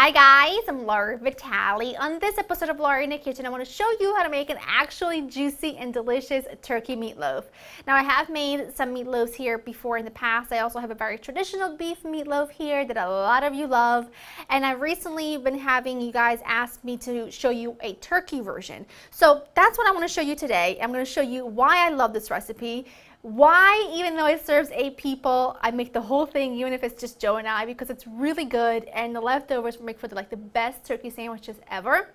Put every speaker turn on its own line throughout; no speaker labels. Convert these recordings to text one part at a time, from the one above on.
Hi guys, I'm Laura Vitale. On this episode of Laura in the Kitchen, I want to show you how to make an actually juicy and delicious turkey meatloaf. Now I have made some meatloaves here before in the past. I also have a very traditional beef meatloaf here that a lot of you love. And I've recently been having you guys ask me to show you a turkey version. So that's what I want to show you today. I'm going to show you why I love this recipe. Why, even though it serves 8 people, I make the whole thing, even if it's just Joe and I, because it's really good, and the leftovers make for the best turkey sandwiches ever.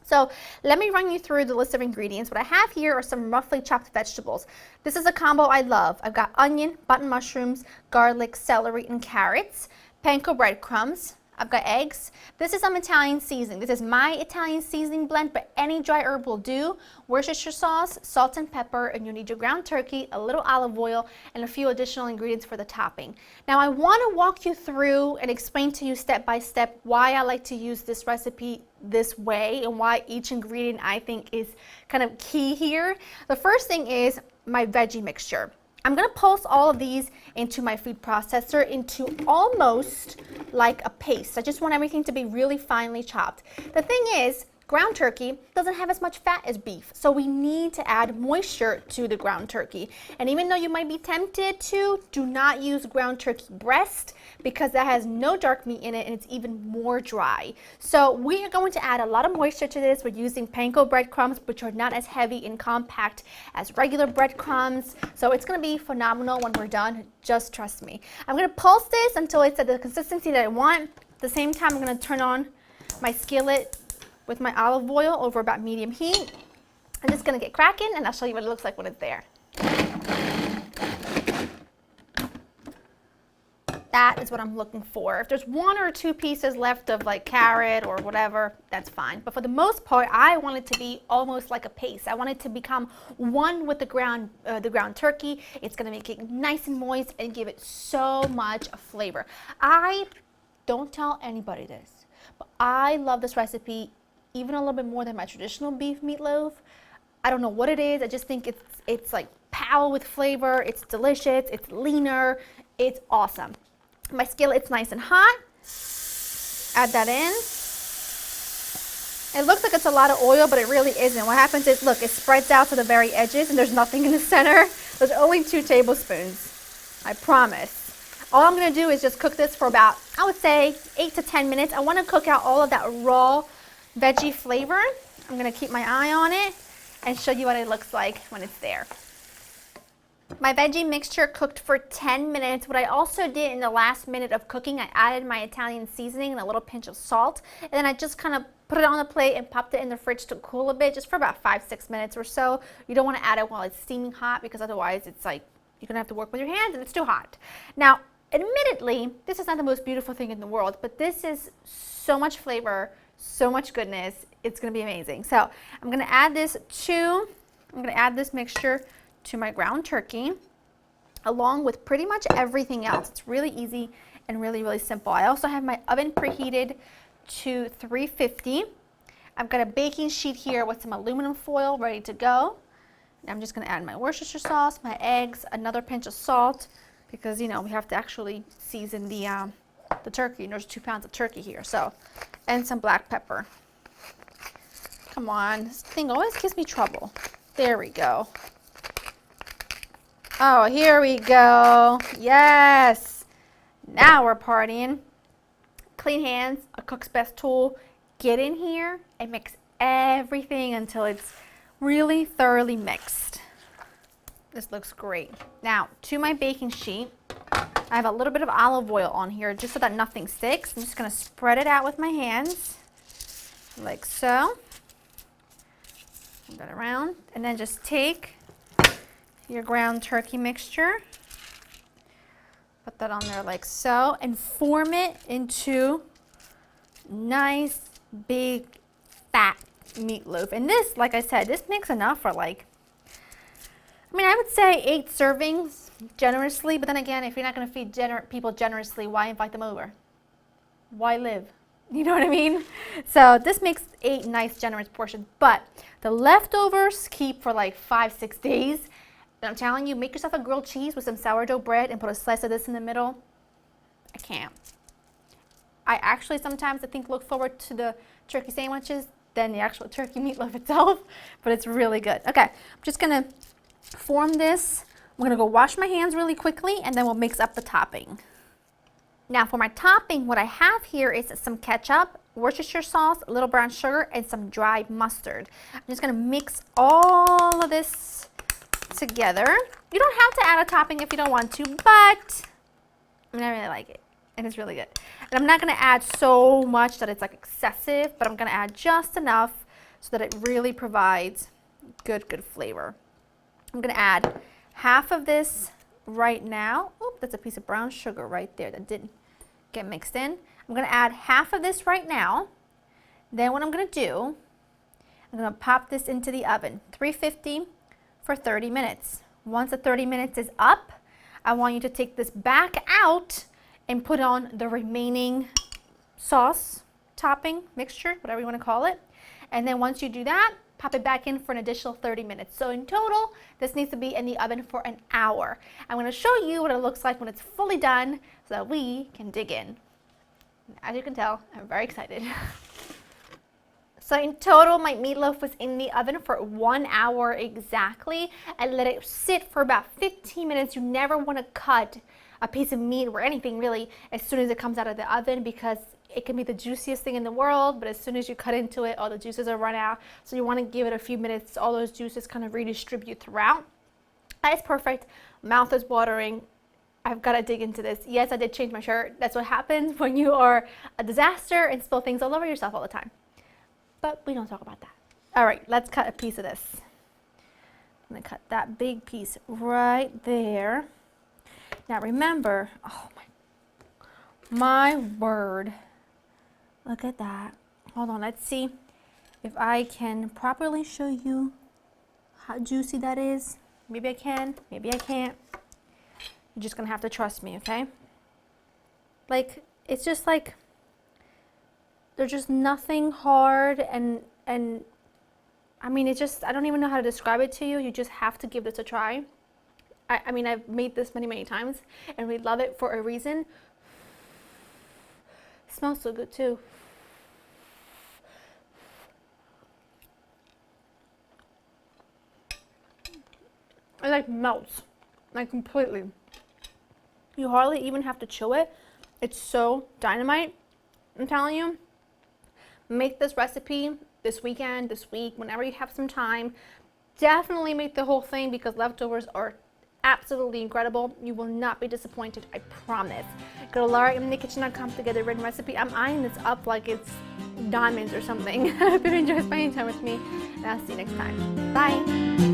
So let me run you through the list of ingredients. What I have here are some roughly chopped vegetables. This is a combo I love. I've got onion, button mushrooms, garlic, celery, and carrots, panko breadcrumbs. I've got eggs. This is some Italian seasoning. This is my Italian seasoning blend, but any dry herb will do. Worcestershire sauce, salt and pepper, and you need your ground turkey, a little olive oil, and a few additional ingredients for the topping. Now I want to walk you through and explain to you step by step why I like to use this recipe this way and why each ingredient I think is kind of key here. The first thing is my veggie mixture. I'm going to pulse all of these into my food processor into almost like a paste. I just want everything to be really finely chopped. The thing is, ground turkey doesn't have as much fat as beef, so we need to add moisture to the ground turkey. And even though you might be tempted to, do not use ground turkey breast because that has no dark meat in it and it's even more dry. So we are going to add a lot of moisture to this. We're using panko breadcrumbs, which are not as heavy and compact as regular breadcrumbs. So it's going to be phenomenal when we're done. Just trust me. I'm going to pulse this until it's at the consistency that I want. At the same time, I'm going to turn on my skillet with my olive oil over about medium heat. I'm just going to get cracking and I'll show you what it looks like when it's there. That is what I'm looking for. If there's 1 or 2 pieces left of like carrot or whatever, that's fine. But for the most part, I want it to be almost like a paste. I want it to become one with the ground turkey. It's going to make it nice and moist and give it so much flavor. I don't tell anybody this, but I love this recipe even a little bit more than my traditional beef meatloaf. I don't know what it is. I just think it's like pow with flavor. It's delicious. It's leaner. It's awesome. My skillet's nice and hot. Add that in. It looks like it's a lot of oil, but it really isn't. What happens is, look, it spreads out to the very edges and there's nothing in the center. There's only 2 tablespoons. I promise. All I'm going to do is just cook this for about, I would say, 8 to 10 minutes. I want to cook out all of that raw veggie flavor. I'm going to keep my eye on it and show you what it looks like when it's there. My veggie mixture cooked for 10 minutes. What I also did in the last minute of cooking, I added my Italian seasoning and a little pinch of salt, and then I just kind of put it on the plate and popped it in the fridge to cool a bit, just for about 5-6 minutes or so. You don't want to add it while it's steaming hot because otherwise it's like you're going to have to work with your hands and it's too hot. Now, admittedly, this is not the most beautiful thing in the world, but this is so much flavor, so much goodness. It's going to be amazing. So I'm going to add this mixture to my ground turkey along with pretty much everything else. It's really easy and really, really simple. I also have my oven preheated to 350. I've got a baking sheet here with some aluminum foil ready to go. And I'm just going to add my Worcestershire sauce, my eggs, another pinch of salt because, you know, we have to actually season the turkey, and there's 2 pounds of turkey here. So, and some black pepper. Come on, this thing always gives me trouble. There we go. Oh, here we go. Yes. Now we're partying. Clean hands, a cook's best tool. Get in here and mix everything until it's really thoroughly mixed. This looks great. Now, to my baking sheet, I have a little bit of olive oil on here just so that nothing sticks. I'm just going to spread it out with my hands like so. Move that around and then just take your ground turkey mixture, put that on there like so, and form it into nice big fat meatloaf. And this, like I said, this makes enough for like, I mean, I would say 8 servings generously, but then again, if you're not going to feed people generously, why invite them over? Why live? You know what I mean? So this makes 8 nice generous portions, but the leftovers keep for like 5-6 days. And I'm telling you, make yourself a grilled cheese with some sourdough bread and put a slice of this in the middle. I can't. I actually sometimes I think look forward to the turkey sandwiches than the actual turkey meatloaf itself, but it's really good. Okay, I'm just gonna form this. I'm gonna go wash my hands really quickly and then we'll mix up the topping. Now for my topping, what I have here is some ketchup, Worcestershire sauce, a little brown sugar, and some dried mustard. I'm just gonna mix all of this together. You don't have to add a topping if you don't want to, but I really like it and it's really good. And I'm not gonna add so much that it's like excessive, but I'm gonna add just enough so that it really provides good flavor. I'm gonna add half of this right now. Oop, that's a piece of brown sugar right there that didn't get mixed in. I'm gonna add half of this right now. Then what I'm gonna do, I'm gonna pop this into the oven, 350 for 30 minutes. Once the 30 minutes is up, I want you to take this back out and put on the remaining sauce, topping, mixture, whatever you wanna call it. And then once you do that, pop it back in for an additional 30 minutes. So in total, this needs to be in the oven for an hour. I'm gonna show you what it looks like when it's fully done so that we can dig in. As you can tell, I'm very excited. So in total, my meatloaf was in the oven for 1 hour exactly. I let it sit for about 15 minutes. You never wanna cut a piece of meat or anything really as soon as it comes out of the oven because it can be the juiciest thing in the world, but as soon as you cut into it, all the juices are run out. So you want to give it a few minutes, all those juices kind of redistribute throughout. That is perfect. Mouth is watering. I've got to dig into this. Yes, I did change my shirt. That's what happens when you are a disaster and spill things all over yourself all the time. But we don't talk about that. All right, let's cut a piece of this. I'm going to cut that big piece right there. Now remember, oh my word. Look at that. Hold on, let's see if I can properly show you how juicy that is. Maybe I can, maybe I can't. You're just gonna have to trust me, okay? Like, it's just like, there's just nothing hard and I mean, it just, I don't even know how to describe it to you. You just have to give this a try. I mean, I've made this many times and we love it for a reason. It smells so good too. It like melts, like completely. You hardly even have to chew it. It's so dynamite, I'm telling you. Make this recipe this weekend, this week, whenever you have some time. Definitely make the whole thing because leftovers are absolutely incredible. You will not be disappointed, I promise. Go to LauraInTheKitchen.com to get a written recipe. I'm eyeing this up like it's diamonds or something. I hope you enjoy spending time with me, and I'll see you next time. Bye.